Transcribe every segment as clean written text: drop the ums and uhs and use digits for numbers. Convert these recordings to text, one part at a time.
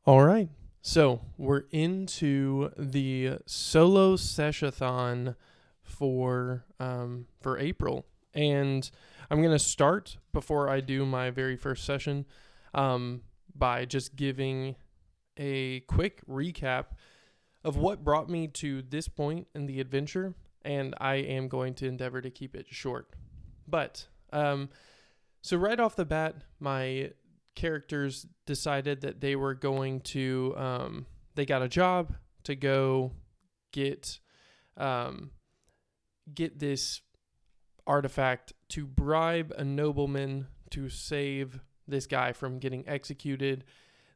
All right. So we're into the Solo Sesh-A-Thon for April, and I'm gonna start before I do my very first session by just giving a quick recap of what brought me to this point in the adventure, and I am going to endeavor to keep it short. But so right off the bat, my characters decided that they were going to they got a job to go get um, get this artifact to bribe a nobleman to save this guy from getting executed.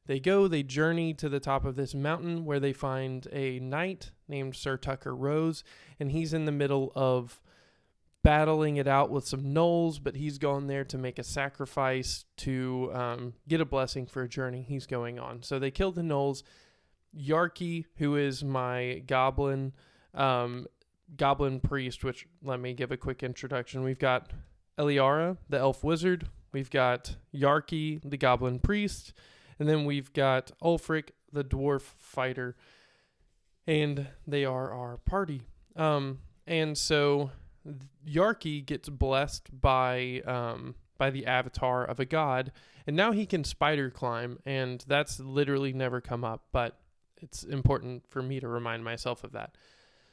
They journey to the top of this mountain where they find a knight named Sir Tucker Rose, and he's in the middle of battling it out with some gnolls, but he's gone there to make a sacrifice to get a blessing for a journey he's going on. So they kill the gnolls. Yarky, who is my goblin priest, which let me give a quick introduction. We've got Eliara, the elf wizard. We've got Yarky, the goblin priest. And then we've got Ulfric, the dwarf fighter. And they are our party. And so Yarky gets blessed by the avatar of a god, and now he can spider climb, and that's literally never come up, but it's important for me to remind myself of that.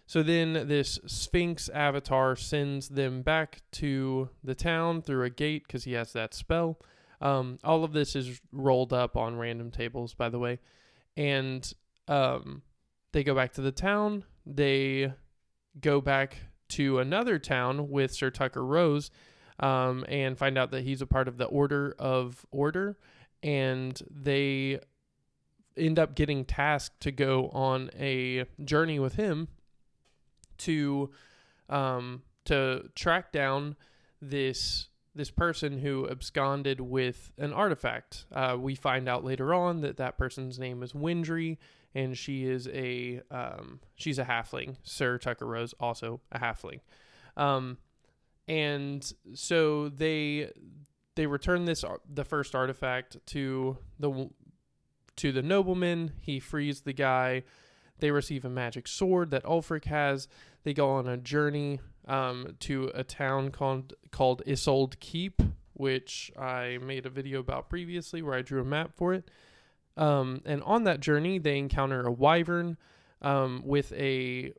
So then this Sphinx avatar sends them back to the town through a gate because he has that spell. All of this is rolled up on random tables, by the way, and they go back to the town. They go back to another town with Sir Tucker Rose and find out that he's a part of the Order of Order, and they end up getting tasked to go on a journey with him to track down this person who absconded with an artifact. We find out later on that person's name is Windry, and she is she's a halfling. Sir Tucker Rose, also a halfling. And so they return the first artifact to the nobleman. He frees the guy. They receive a magic sword that Ulfric has. They go on a journey to a town called Isolde Keep, which I made a video about previously where I drew a map for it. And on that journey, they encounter a wyvern with a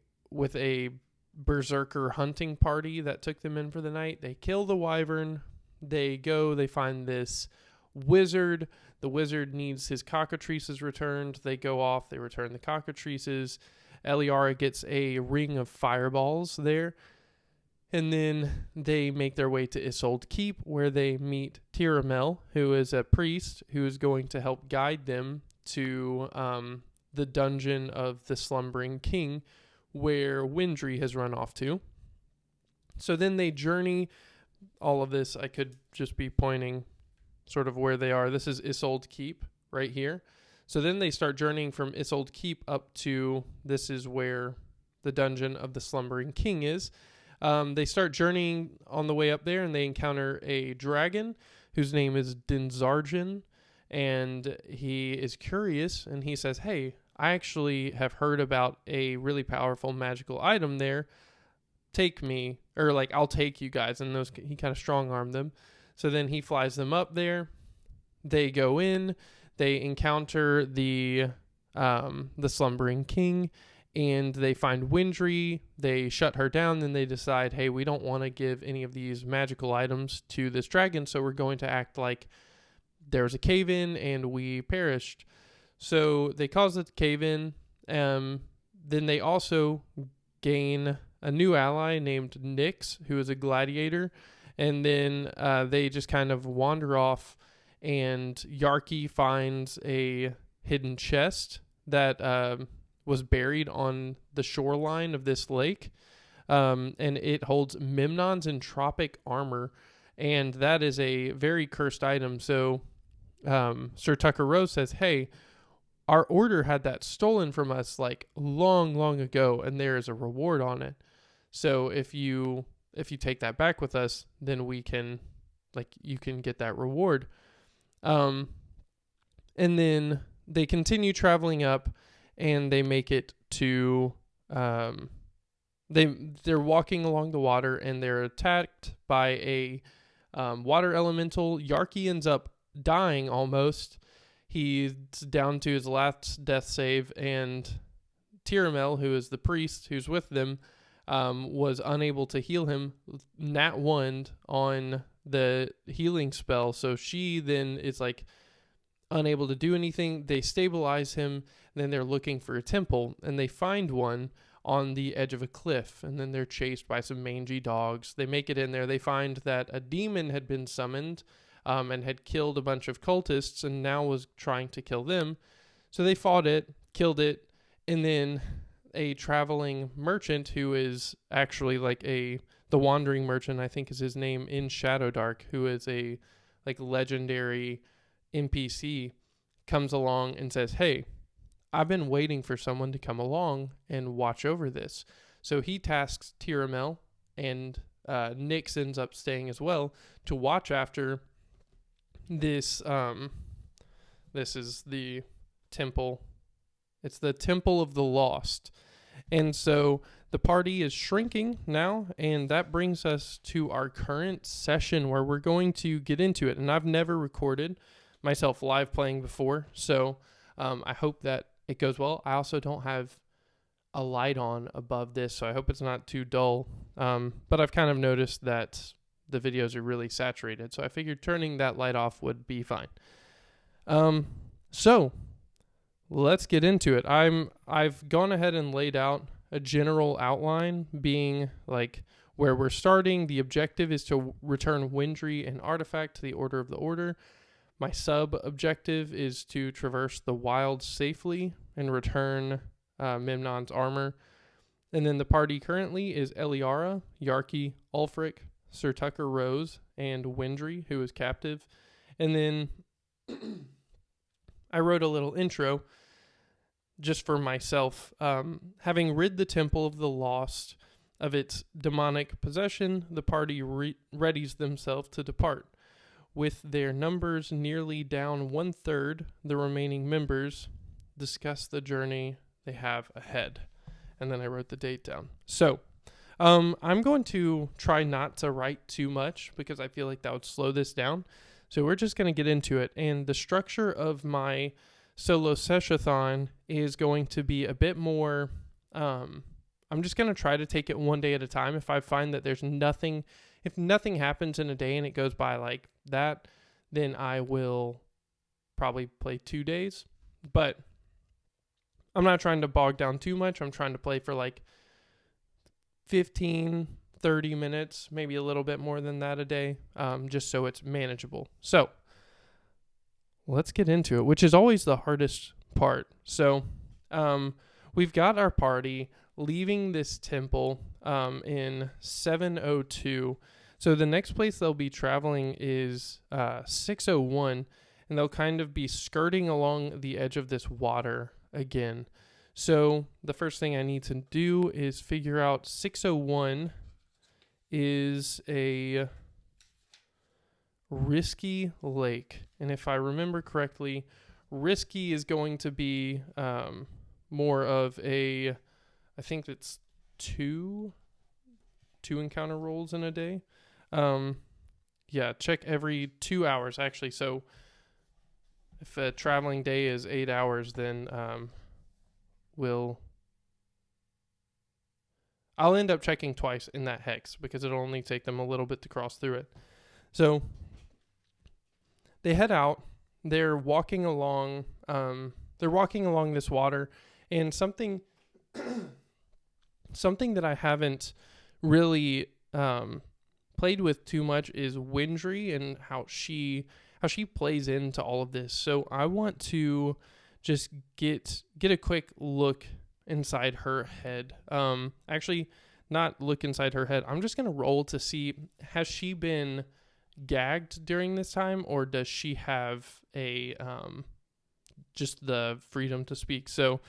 berserker hunting party that took them in for the night. They kill the wyvern. They find this wizard. The wizard needs his cockatrices returned. They go off. They return the cockatrices. Eliara gets a ring of fireballs there. And then they make their way to Isolde Keep, where they meet Tiramel, who is a priest who is going to help guide them to the dungeon of the Slumbering King, where Windry has run off to. So then they journey. All of this, I could just be pointing sort of where they are. This is Isolde Keep right here. So then they start journeying from Isolde Keep up to, this is where the dungeon of the Slumbering King is. They start journeying on the way up there, and they encounter a dragon whose name is Dinzarjan, and he is curious, and he says, hey, I actually have heard about a really powerful magical item there. Take me, or like, I'll take you guys. And he kind of strong-armed them. So then he flies them up there. They go in. They encounter the Slumbering King, and they find Windry. They shut her down. Then they decide, hey, we don't want to give any of these magical items to this dragon, so we're going to act like there was a cave-in and we perished. So they cause the cave-in. Then they also gain a new ally named Nyx, who is a gladiator. And then they just kind of wander off, and Yarky finds a hidden chest that was buried on the shoreline of this lake. And it holds Memnon's entropic armor, and that is a very cursed item. So Sir Tucker Rose says, hey, our order had that stolen from us like long, long ago, and there is a reward on it. So if you take that back with us, then we can, like, you can get that reward. And then they continue traveling up, and they make it to they're walking along the water, and they're attacked by a water elemental. Yarki ends up dying almost. He's down to his last death save, and Tiramel, who is the priest who's with them, was unable to heal him. Nat 1 on the healing spell, so she then is like unable to do anything. They stabilize him, and then they're looking for a temple, and they find one on the edge of a cliff, and then they're chased by some mangy dogs. They make it in there. They find that a demon had been summoned and had killed a bunch of cultists and now was trying to kill them. So they fought it, killed it, and then a traveling merchant who is actually like the wandering merchant, I think is his name in Shadowdark, who is a like legendary NPC, comes along and says, hey, I've been waiting for someone to come along and watch over this. So he tasks Tiramel, and Nyx ends up staying as well to watch after this. This is the temple. It's the Temple of the Lost. And so the party is shrinking now, and that brings us to our current session where we're going to get into it. And I've never recorded myself live playing before, so I hope that it goes well. I also don't have a light on above this, so I hope it's not too dull. But I've kind of noticed that the videos are really saturated, so I figured turning that light off would be fine. So let's get into it. I've gone ahead and laid out a general outline, being like where we're starting. The objective is to return Windry and Artifact to the Order of the Order. My sub-objective is to traverse the wilds safely and return Memnon's armor. And then the party currently is Eliara, Yarki, Ulfric, Sir Tucker Rose, and Windry, who is captive. And then I wrote a little intro just for myself. Having rid the Temple of the Lost of its demonic possession, the party readies themselves to depart. With their numbers nearly down 1/3, the remaining members discuss the journey they have ahead. And then I wrote the date down. So, I'm going to try not to write too much because I feel like that would slow this down. So we're just going to get into it. And the structure of my Solo Sesh-A-Thon is going to be a bit more, I'm just going to try to take it one day at a time. If I find that there's nothing, if nothing happens in a day and it goes by like that, then I will probably play 2 days. But I'm not trying to bog down too much. I'm trying to play for like 15, 30 minutes, maybe a little bit more than that a day, just so it's manageable. So let's get into it, which is always the hardest part. So we've got our party leaving this temple in 702. So the next place they'll be traveling is 601, and they'll kind of be skirting along the edge of this water again. So the first thing I need to do is figure out 601 is a risky lake. And if I remember correctly, risky is going to be more of a, I think it's two encounter rolls in a day. Yeah, check every 2 hours actually. So if a traveling day is 8 hours, then I'll end up checking twice in that hex because it'll only take them a little bit to cross through it. So they head out. They're walking along. This water, and something that I haven't really played with too much is Windry and how she plays into all of this. So I want to just get a quick look inside her head. Actually, not look inside her head. I'm just gonna roll to see, has she been gagged during this time, or does she have a just the freedom to speak? So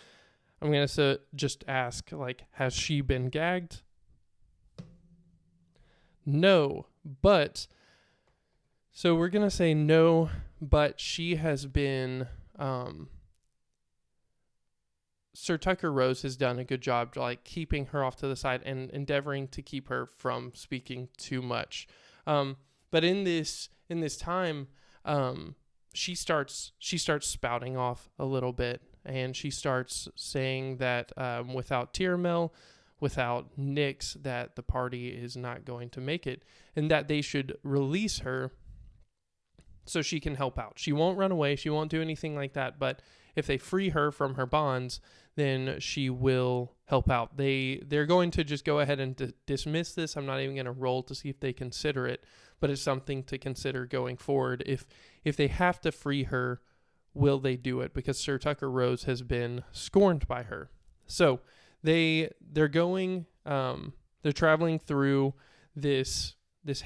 I'm gonna just ask, like, has she been gagged? No, but so we're gonna say no, but she has been Sir Tucker Rose has done a good job like keeping her off to the side and endeavoring to keep her from speaking too much. But in this time, she starts spouting off a little bit, and she starts saying that without Tiramel, without Nyx, that the party is not going to make it, and that they should release her so she can help out. She won't run away. She won't do anything like that. But if they free her from her bonds, then she will help out. They're going to just go ahead and dismiss this. I'm not even going to roll to see if they consider it, but it's something to consider going forward. If they have to free her, will they do it? Because Sir Tucker Rose has been scorned by her. So they're going, they're traveling through this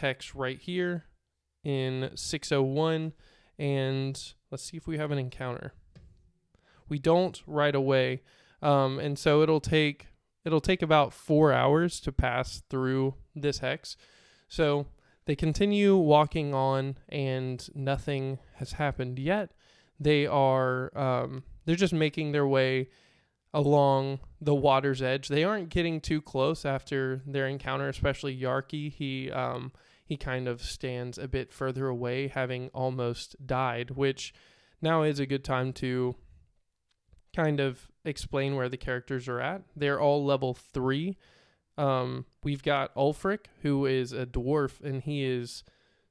hex right here in 601, and let's see if we have an encounter. We don't right away, and so it'll take about 4 hours to pass through this hex. So they continue walking on, and nothing has happened yet. They're just making their way along the water's edge. They aren't getting too close after their encounter, especially Yarki. He kind of stands a bit further away, having almost died, which now is a good time to kind of explain where the characters are at. They're all level 3. We've got Ulfric, who is a dwarf, and he is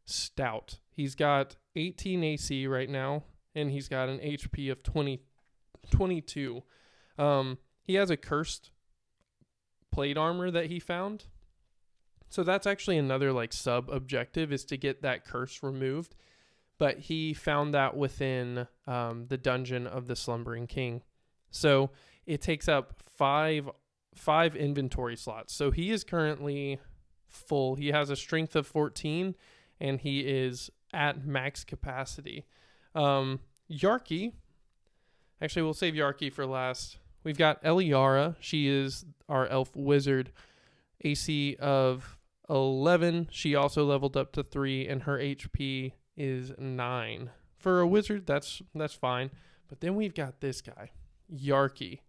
stout. He's got 18 AC right now, and he's got an HP of 22. He has a cursed plate armor that he found. So that's actually another like sub objective, is to get that curse removed. But he found that within the dungeon of the Slumbering King. So it takes up five inventory slots. So he is currently full. He has a strength of 14, and he is at max capacity. Yarki, actually we'll save Yarki for last. We've got Eliara. She is our elf wizard. AC of 11. She also leveled up to 3, and her HP is 9. For a wizard, that's fine. But then we've got this guy, Yarki.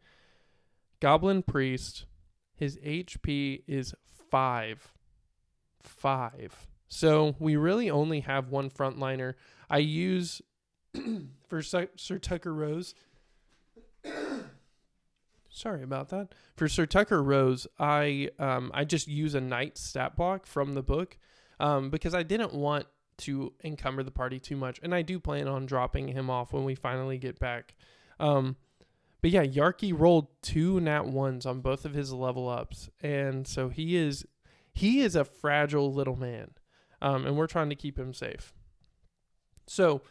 Goblin priest. His HP is 5. So we really only have one frontliner. I use for Sir Tucker Rose. Sorry about that. For Sir Tucker Rose, I just use a knight stat block from the book because I didn't want to encumber the party too much, and I do plan on dropping him off when we finally get back. But yeah, Yarki rolled 2 nat 1s on both of his level ups, and so he is a fragile little man, and we're trying to keep him safe. So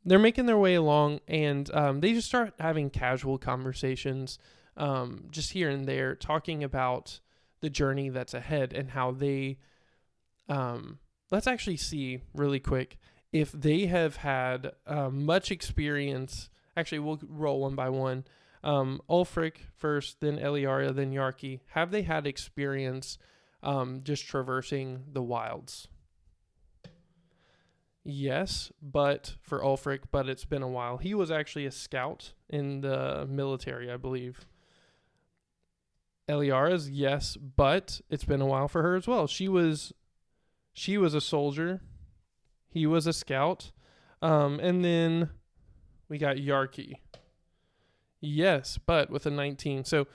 they're making their way along, and they just start having casual conversations, just here and there, talking about the journey that's ahead and how they, let's actually see really quick if they have had much experience. Actually, we'll roll one by one. Ulfric first, then Eliara, then Yarki. Have they had experience just traversing the wilds? Yes, but for Ulfric, but it's been a while. He was actually a scout in the military, I believe. Eliara's, yes, but it's been a while for her as well. She was a soldier. He was a scout. And then we got Yarki. Yes, but with a 19. So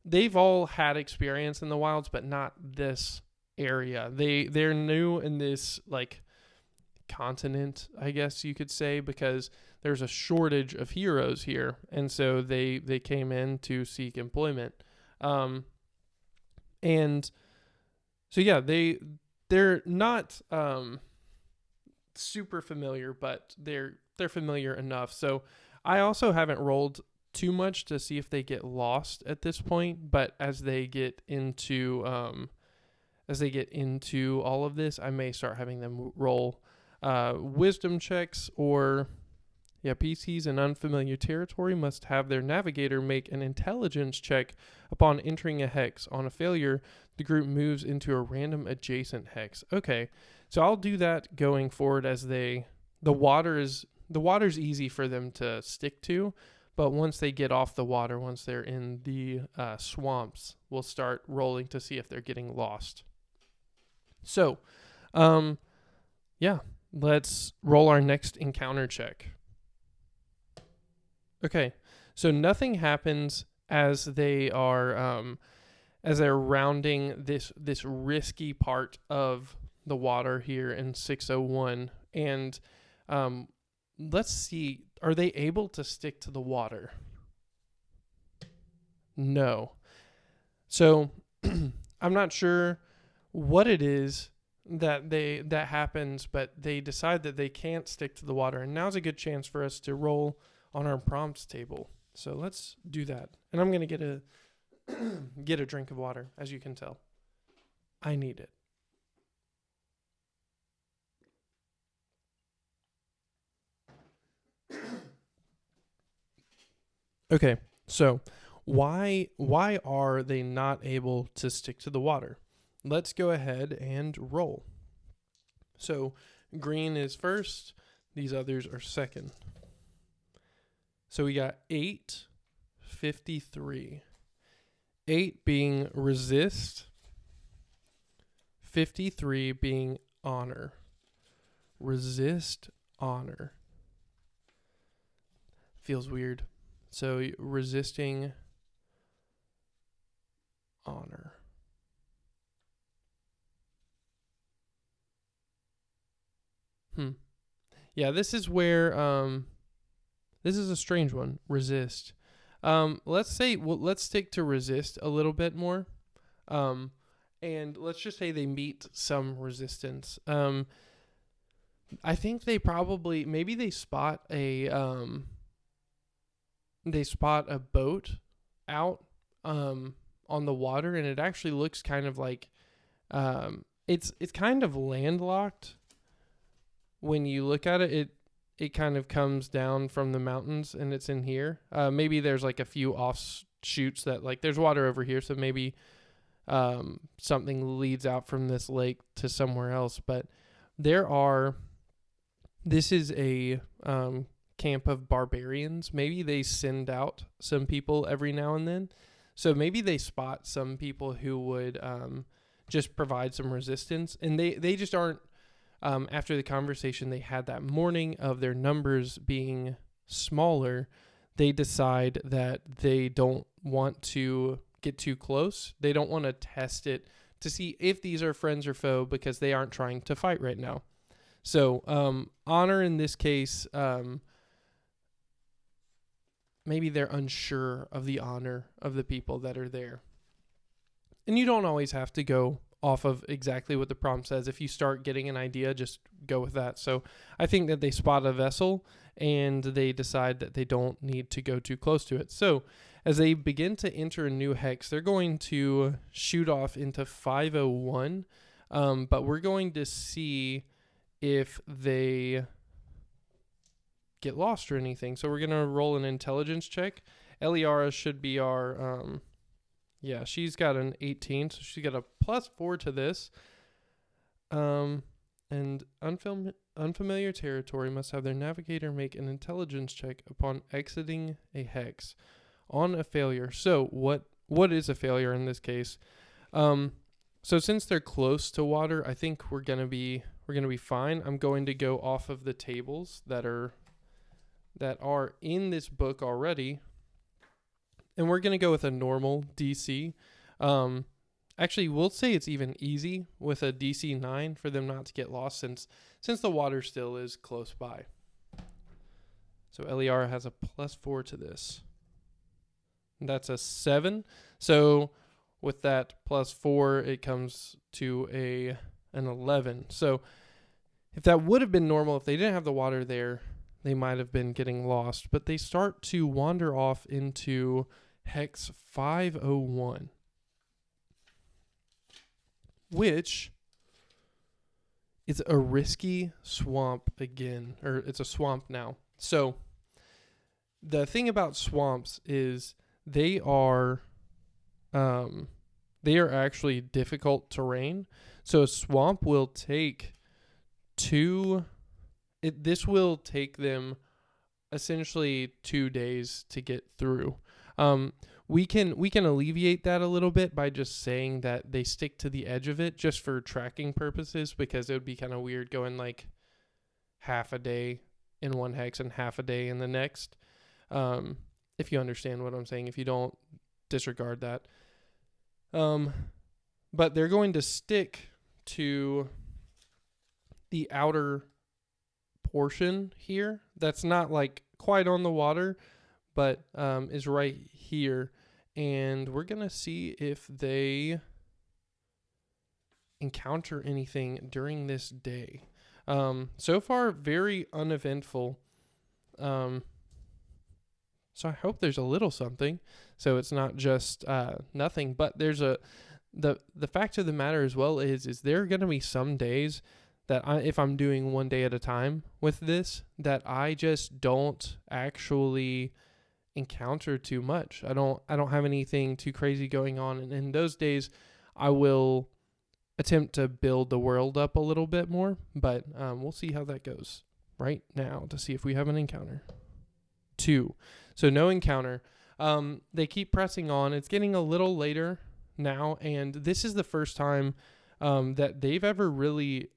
they've all had experience in the wilds, but not this area. They're new in this like continent, I guess you could say, because there's a shortage of heroes here, and so they came in to seek employment. And so yeah, they're not super familiar, but they're familiar enough. So I also haven't rolled too much to see if they get lost at this point, but as they get into all of this, I may start having them roll wisdom checks, or PCs in unfamiliar territory must have their navigator make an intelligence check upon entering a hex. On a failure, the group moves into a random adjacent hex. Okay, so I'll do that going forward as the water's easy for them to stick to, But once they get off the water, once they're in the swamps, we'll start rolling to see if they're getting lost. So, yeah, let's roll our next encounter check. Okay, so nothing happens as they are as they're rounding this risky part of the water here in 601, and let's see, are they able to stick to the water? No. So I'm not sure what it is that happens, but they decide that they can't stick to the water, and now's a good chance for us to roll on our prompts table. So let's do that. And I'm gonna get a drink of water, as you can tell. I need it. Okay, so why are they not able to stick to the water? Let's go ahead and roll. So green is first, these others are second. So we got 8, 53. 8 being resist, 53 being honor. Resist, honor. Feels weird. So resisting, honor. Yeah, this is where this is a strange one. Resist. Let's stick to resist a little bit more. And let's just say they meet some resistance. I think they probably maybe they spot a boat out on the water, and it actually looks kind of like it's kind of landlocked. When you look at it, it kind of comes down from the mountains, and it's in here. Maybe there's like a few offshoots that, like, there's water over here, so maybe something leads out from this lake to somewhere else. But this is a camp of barbarians. Maybe they send out some people every now and then. So maybe they spot some people who would just provide some resistance, and they just aren't. After the conversation they had that morning of their numbers being smaller, they decide that they don't want to get too close. They don't want to test it to see if these are friends or foe, because they aren't trying to fight right now. So honor in this case, maybe they're unsure of the honor of the people that are there. And you don't always have to go off of exactly what the prompt says. If you start getting an idea, just go with that. So I think that they spot a vessel and they decide that they don't need to go too close to it. So as they begin to enter a new hex, they're going to shoot off into 501, but we're going to see if they get lost or anything. So we're going to roll an intelligence check. Eliara should be our yeah, she's got an 18, so she got a +4 to this. And unfamiliar territory must have their navigator make an intelligence check upon exiting a hex. On a failure. So what is a failure in this case? So since they're close to water, I think we're gonna be fine. I'm going to go off of the tables that are in this book already. And we're going to go with a normal DC. Actually, we'll say it's even easy with a DC 9 for them not to get lost, since the water still is close by. So Eliara has a +4 to this. That's a 7. So with that +4, it comes to an 11. So if that would have been normal, if they didn't have the water there, they might have been getting lost. But they start to wander off into Hex 501, which is a risky swamp again, or it's a swamp now. So the thing about swamps is they are actually difficult terrain. So a swamp will take this will take them essentially 2 days to get through. Um, we can alleviate that a little bit by just saying that they stick to the edge of it just for tracking purposes, because it would be kind of weird going like half a day in one hex and half a day in the next. If you understand what I'm saying. If you don't, disregard that. But they're going to stick to the outer portion here that's not like quite on the water, but is right here. And we're going to see if they encounter anything during this day. So far, very uneventful. So I hope there's a little something, so it's not just nothing. But there's the fact of the matter as well is there are going to be some days that if I'm doing one day at a time with this, that I just don't actually encounter too much. I don't have anything too crazy going on, and in those days, I will attempt to build the world up a little bit more. But we'll see how that goes right now to see if we have an encounter. 2. So no encounter. They keep pressing on. It's getting a little later now, and this is the first time that they've ever really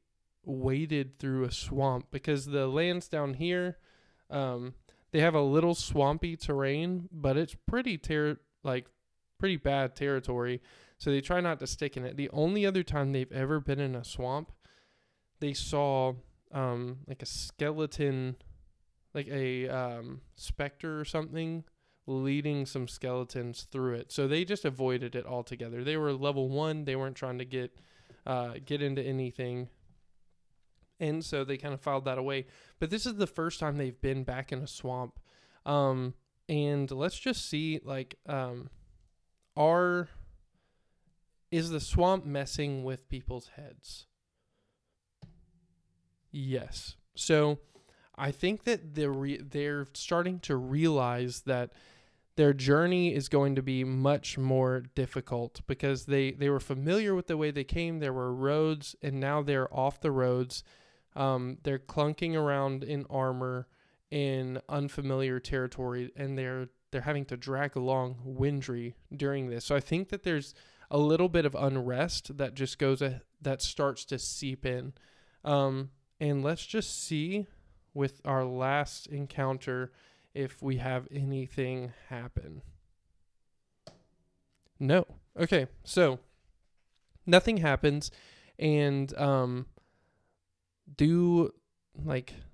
waded through a swamp, because the lands down here, they have a little swampy terrain, but it's pretty bad territory, so they try not to stick in it. The only other time they've ever been in a swamp, they saw like a skeleton, like a specter or something, leading some skeletons through it. So they just avoided it altogether. They were level 1. They weren't trying to get into anything. And so they kind of filed that away. But this is the first time they've been back in a swamp. And let's just see, like, is the swamp messing with people's heads? Yes. So I think that they're starting to realize that their journey is going to be much more difficult, because they were familiar with the way they came. There were roads, and now they're off the roads. They're clunking around in armor in unfamiliar territory, and they're having to drag along Windry during this. So I think that there's a little bit of unrest that just that starts to seep in. And let's just see with our last encounter if we have anything happen. No. Okay, so nothing happens, and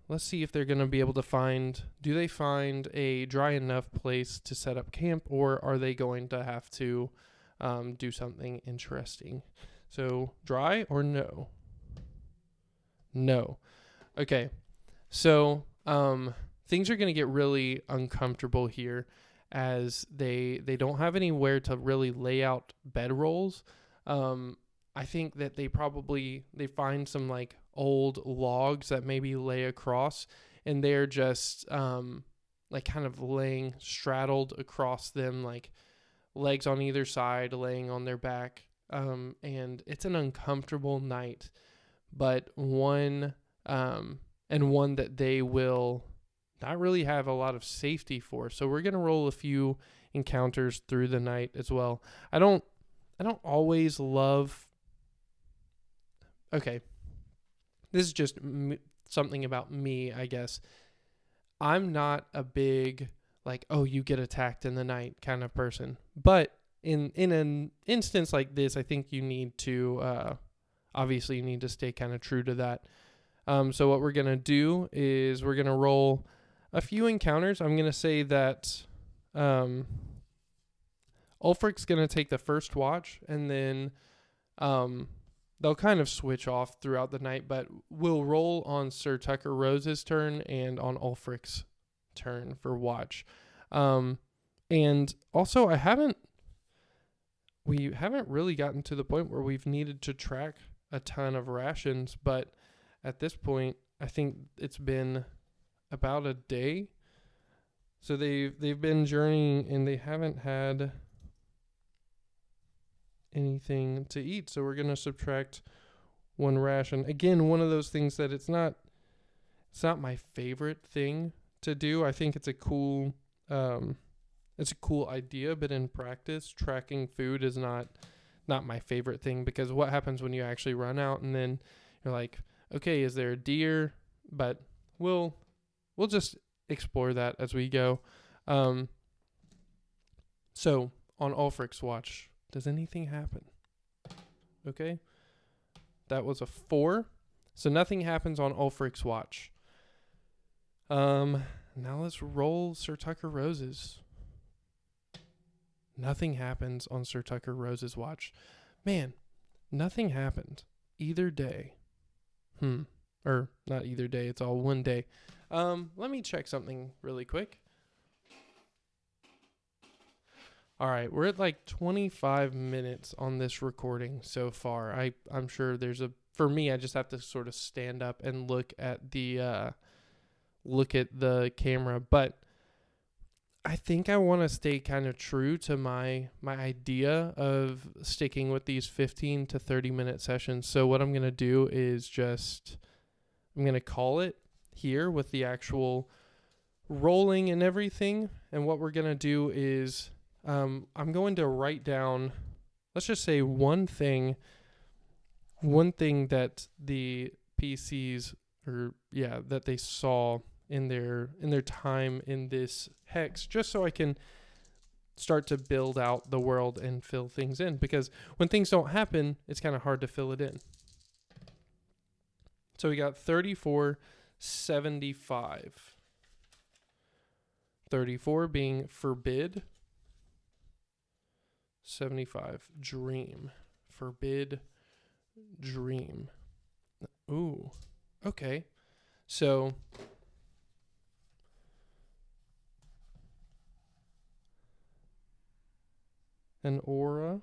let's see if they're going to be able to do they find a dry enough place to set up camp, or are they going to have to do something interesting? So dry or no? No. Okay. So things are going to get really uncomfortable here, as they don't have anywhere to really lay out bedrolls. I think that they find some like old logs that maybe lay across, and they're just like kind of laying straddled across them, like legs on either side, laying on their back. And it's an uncomfortable night, but one that they will not really have a lot of safety for. So we're going to roll a few encounters through the night as well. I don't always love... Okay. This is just something about me, I guess. I'm not a big, like, oh, you get attacked in the night kind of person. But in an instance like this, I think you need to, obviously you need to stay kind of true to that. So what we're going to do is we're going to roll a few encounters. I'm going to say that Ulfric's going to take the first watch, and then they'll kind of switch off throughout the night, but we'll roll on Sir Tucker Rose's turn and on Ulfric's turn for watch. And also we haven't really gotten to the point where we've needed to track a ton of rations, but at this point, I think it's been about a day. So they've been journeying, and they haven't had anything to eat. So we're going to subtract one ration. Again, one of those things that it's not my favorite thing to do. I think it's a cool idea, but in practice, tracking food is not my favorite thing, because what happens when you actually run out and then you're like, okay, is there a deer? But we'll just explore that as we go. So on Ulfric's watch, does anything happen? Okay. That was a 4. So nothing happens on Ulfric's watch. Now let's roll Sir Tucker Rose's. Nothing happens on Sir Tucker Rose's watch. Man, nothing happened either day. Or not either day, it's all one day. Let me check something really quick. All right, we're at like 25 minutes on this recording so far. I'm sure for me, I just have to sort of stand up and look at the camera, but I think I want to stay kind of true to my idea of sticking with these 15 to 30 minute sessions. So what I'm going to do is I'm going to call it here with the actual rolling and everything. And what we're going to do is I'm going to write down, let's just say one thing that the PCs that they saw in their time in this hex, just so I can start to build out the world and fill things in, because when things don't happen, it's kind of hard to fill it in. So we got 3475. 34 being forbid. 75 dream. Forbid dream. Ooh. Okay. So an aura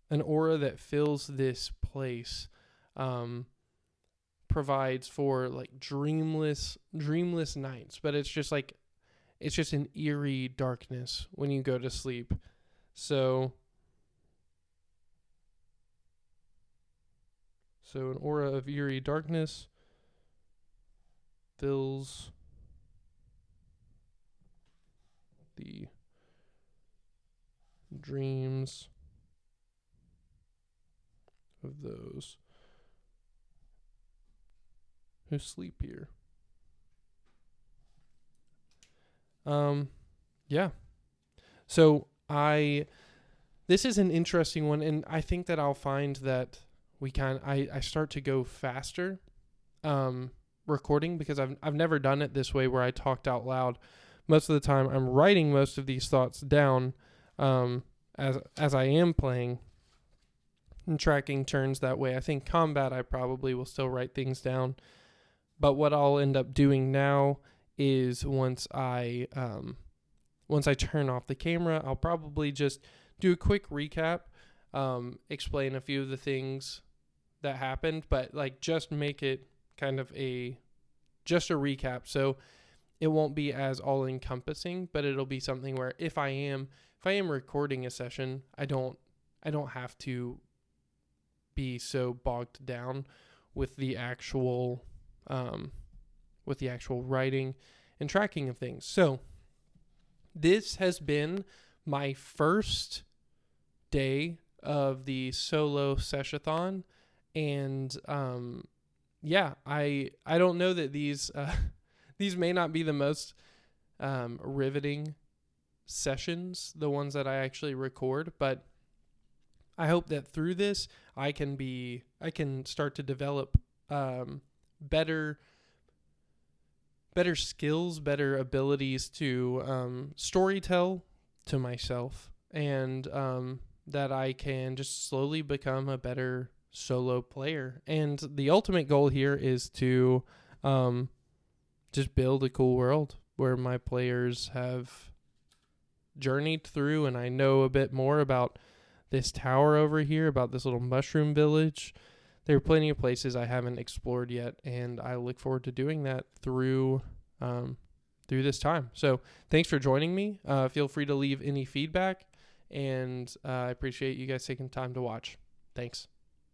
that fills this place provides for like dreamless nights, but it's just an eerie darkness when you go to sleep. So an aura of eerie darkness fills the dreams of those who sleep here. Yeah. So this is an interesting one, and I think that I'll find that I start to go faster recording, because I've never done it this way where I talked out loud. Most of the time I'm writing most of these thoughts down as I am playing and tracking turns that way. I think combat I probably will still write things down, but what I'll end up doing now is once I turn off the camera, I'll probably just do a quick recap, explain a few of the things that happened, but like just make it kind of just a recap. So it won't be as all encompassing, but it'll be something where if I am recording a session, I don't have to be so bogged down with the actual writing and tracking of things. So this has been my first day of the Solo Sesh-A-Thon, and I don't know that these may not be the most riveting sessions, the ones that I actually record, but I hope that through this I can start to develop better skills, better abilities to storytell to myself, and that I can just slowly become a better solo player. And the ultimate goal here is to just build a cool world where my players have journeyed through, and I know a bit more about this tower over here, about this little mushroom village. There are plenty of places I haven't explored yet, and I look forward to doing that through this time. So thanks for joining me. Feel free to leave any feedback, and I appreciate you guys taking time to watch. Thanks.